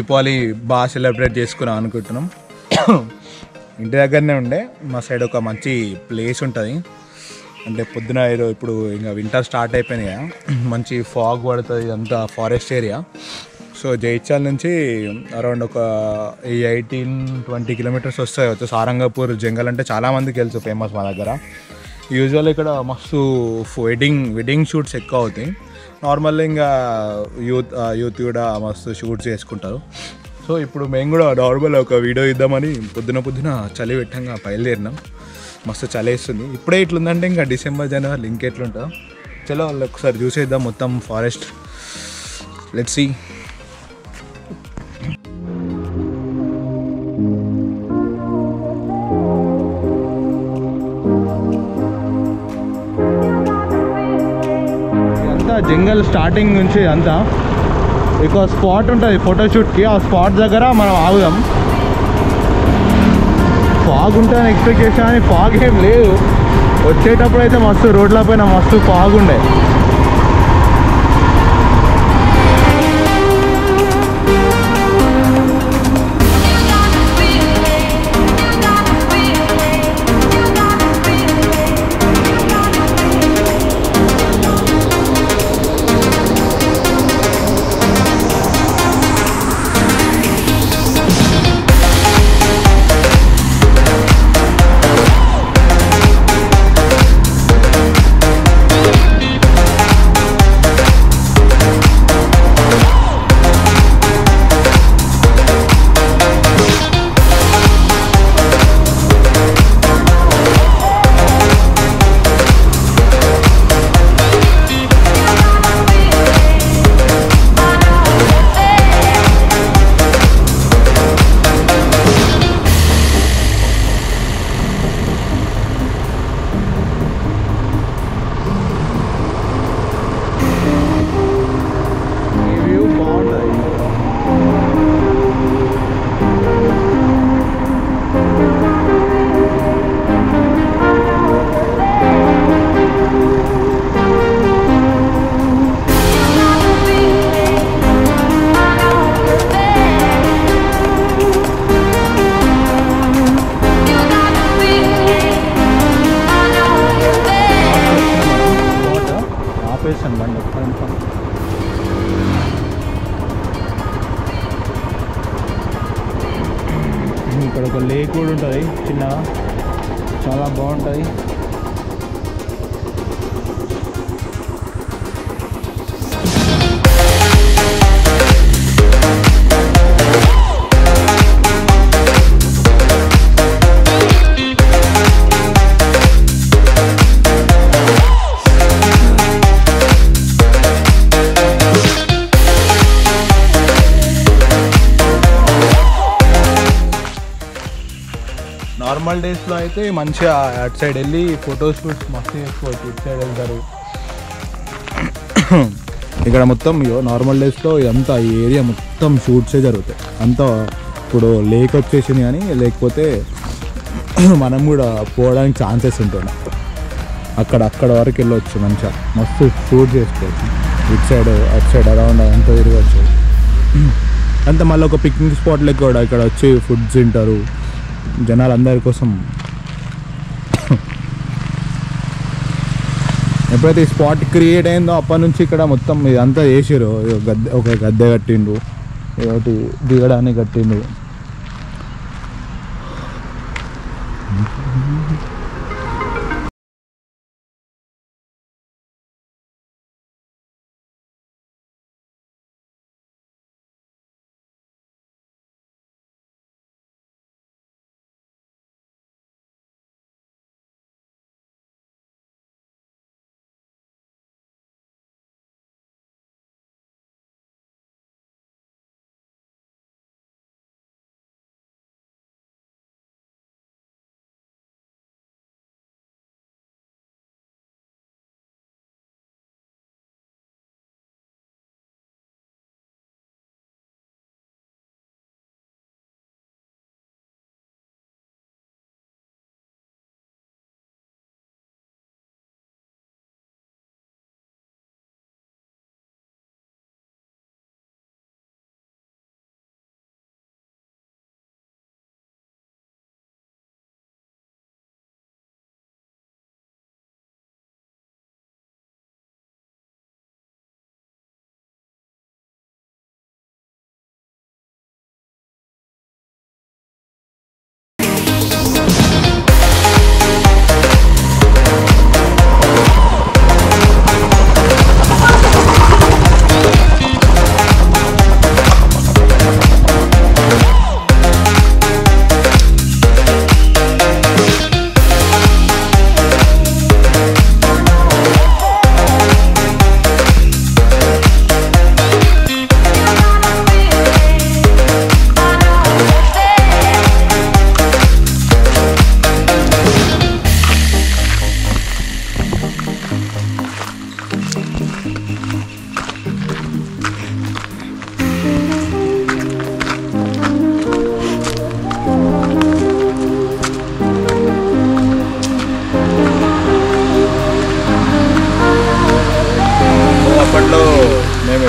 దీపావళి బాగా సెలబ్రేట్ చేసుకున్నాం అనుకుంటున్నాం. ఇంటి దగ్గరనే ఉండే మా సైడ్ ఒక మంచి ప్లేస్ ఉంటుంది. అంటే పొద్దున ఇప్పుడు ఇంకా వింటర్ స్టార్ట్ అయిపోయింది కదా, మంచి ఫాగ్ పడుతుంది, అంతా ఫారెస్ట్ ఏరియా. సో జైత్యాల నుంచి అరౌండ్ ఒక 18-20 కిలోమీటర్స్ వస్తాయి. సారంగపూర్ జంగల్ అంటే చాలామందికి తెలుసు, ఫేమస్ మా దగ్గర. యూజువల్ ఇక్కడ మస్తు వెడ్డింగ్ షూట్స్ ఎక్కువ అవుతాయి. నార్మల్గా ఇంకా యూత్ కూడా మస్తు షూట్స్ చేసుకుంటారు. సో ఇప్పుడు మేము కూడా నార్మల్ ఒక వీడియో ఇద్దామని పొద్దున చలి పెట్టంగా బయలుదేరినాం. మస్తు చలి వేస్తుంది. ఇప్పుడే ఇట్లుందంటే ఇంకా డిసెంబర్ జనవరి ఇంకెట్లుంటుందో. చలో వాళ్ళు ఒకసారి చూసేద్దాం మొత్తం ఫారెస్ట్. Let's see. ఇదంతా జంగల్ స్టార్టింగ్ నుంచి అంతా ఒక స్పాట్ ఉంటుంది ఫోటోషూట్కి. ఆ స్పాట్ దగ్గర మనం ఆగుదాం. ఫాగ్ ఉంటుందని ఎక్స్పెక్ట్ చేసా కానీ ఫాగ్ ఏం లేదు. వచ్చేటప్పుడు అయితే మస్తు రోడ్ల పైన మస్తు ఫాగ్ ఉండే. ఇక్కడ ఒక లేక్ కూడా ఉంటుంది చిన్నగా, చాలా బాగుంటుంది. నార్మల్ డేస్లో అయితే మంచిగా అటు సైడ్ వెళ్ళి ఫొటోస్ మస్తు చేసుకోవచ్చు. ఇటు సైడ్ వెళ్తారు. ఇక్కడ మొత్తం నార్మల్ డేస్లో ఇదంతా ఈ ఏరియా మొత్తం షూట్సే జరుగుతాయి. అంతా ఇప్పుడు లేక్ వచ్చేసింది కానీ లేకపోతే మనం కూడా పోవడానికి ఛాన్సెస్ ఉంటుండే. అక్కడ వరకు వెళ్ళొచ్చు, మంచిగా మస్తు షూట్ చేసుకోవచ్చు. ఇటు సైడ్ అటు సైడ్ అరౌండ్ అంతా తిరగచ్చు. అంతా మళ్ళీ ఒక పిక్నిక్ స్పాట్ లెక్క కూడా ఇక్కడ వచ్చి ఫుడ్స్ తింటారు జనాలు అందరి కోసం. ఎప్పుడైతే ఈ స్పాట్ క్రియేట్ అయిందో అప్పటి నుంచి ఇక్కడ మొత్తం ఇదంతా చేసారు. ఒక గద్దె కట్టిండు, ఒకటి దిగడానికి కట్టిండు.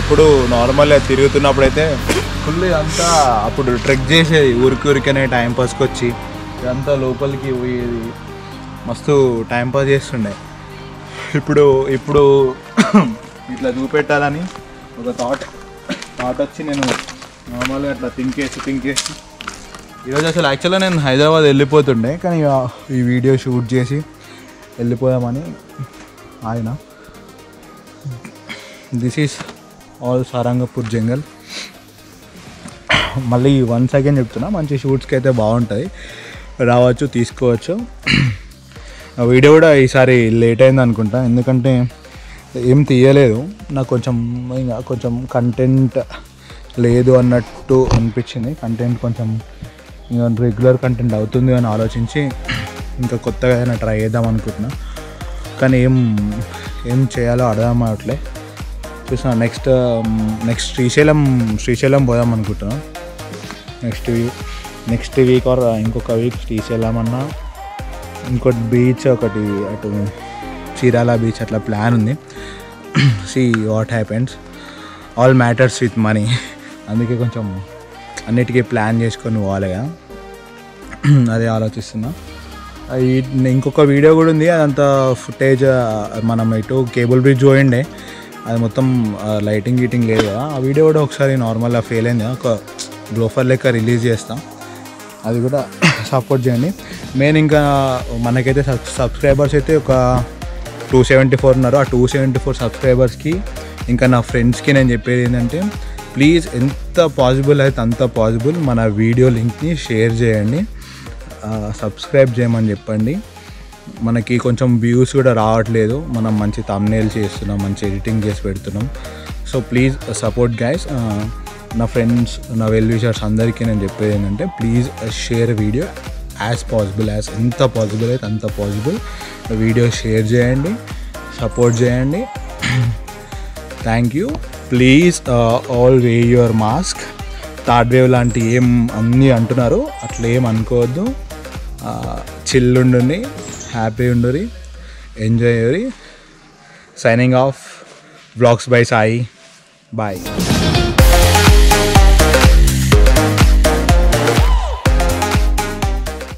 ఒకప్పుడు నార్మల్గా తిరుగుతున్నప్పుడైతే ఫుల్ అంతా అప్పుడు ట్రెక్ చేసేది ఊరికనే టైంపాస్కి వచ్చి ఇదంతా లోపలికి పోయేది, మస్తు టైంపాస్ చేస్తుండే. ఇప్పుడు ఇట్లా చూపెట్టాలని ఒక థాట్ వచ్చి నేను నార్మల్గా అట్లా థింక్ చేసి ఈరోజు అసలు యాక్చువల్గా నేను హైదరాబాద్ వెళ్ళిపోతుండే, కానీ ఈ వీడియో షూట్ చేసి వెళ్ళిపోదామని ఆయన. దిస్ ఈజ్ ఆల్ సారంగపూర్ జంగల్. మళ్ళీ వన్స్ అగైన్ చెప్తున్నా, మంచి షూట్స్కి అయితే బాగుంటుంది, రావచ్చు, తీసుకోవచ్చు. వీడియో కూడా ఈసారి లేట్ అయింది అనుకుంటా, ఎందుకంటే ఏం తీయలేదు. నాకు కొంచెం కంటెంట్ లేదు అన్నట్టు అనిపించింది. కంటెంట్ కొంచెం రెగ్యులర్ కంటెంట్ అవుతుంది అని ఆలోచించి ఇంకా కొత్తగా ఏదైనా ట్రై చేద్దాం అనుకుంటున్నా, కానీ ఏం చేయాలో అర్థం అవట్లే. చూసిన నెక్స్ట్ శ్రీశైలం పోదాం అనుకుంటున్నాను. నెక్స్ట్ వీక్ ఆర్ ఇంకొక వీక్ శ్రీశైలం అన్నా, ఇంకోటి బీచ్ ఒకటి అటు చీరాల బీచ్ అట్లా ప్లాన్ ఉంది. See what happens, all matters with money. అందుకే కొంచెం అన్నిటికీ ప్లాన్ చేసుకొని పోవాలిగా, అదే ఆలోచిస్తున్నా. ఇంకొక వీడియో కూడా ఉంది, అదంతా ఫుటేజ్ మనం ఇటు కేబుల్ బ్రిడ్జ్ పోయిండే, అది మొత్తం లైటింగ్ లేదు కదా. ఆ వీడియో కూడా ఒకసారి నార్మల్గా ఫెయిల్ అయింది, ఒక గ్లోఫర్ లెక్క రిలీజ్ చేస్తాం, అది కూడా సపోర్ట్ చేయండి. మెయిన్ ఇంకా మనకైతే సబ్స్క్రైబర్స్ అయితే ఒక 274 ఉన్నారు. ఆ 274 సబ్స్క్రైబర్స్కి ఇంకా నా ఫ్రెండ్స్కి నేను చెప్పేది ఏంటంటే, ప్లీజ్ ఎంత పాసిబుల్ అయితే అంత పాసిబుల్ మన వీడియో లింక్ని షేర్ చేయండి, సబ్స్క్రైబ్ చేయమని చెప్పండి. మనకి కొంచెం వ్యూస్ కూడా రావట్లేదు, మనం మంచి థంబ్నెయిల్స్ చేస్తున్నాం, మంచి ఎడిటింగ్ చేసి పెడుతున్నాం. So please support guys. నా ఫ్రెండ్స్, నా వెల్ విషర్స్ అందరికీ నేను చెప్పేది ఏంటంటే, ప్లీజ్ షేర్ వీడియో ఎంత పాసిబుల్ అయితే అంత పాసిబుల్ వీడియో షేర్ చేయండి, సపోర్ట్ చేయండి. Thank you. Please always your mask. Third wave లాంటి అన్నీ అంటున్నారు, అట్లా ఏం అనుకోవద్దు. చిల్లుండుని, హ్యాపీ ఉండురి, enjoy. Signing off. Vlogs by Sai. Bye.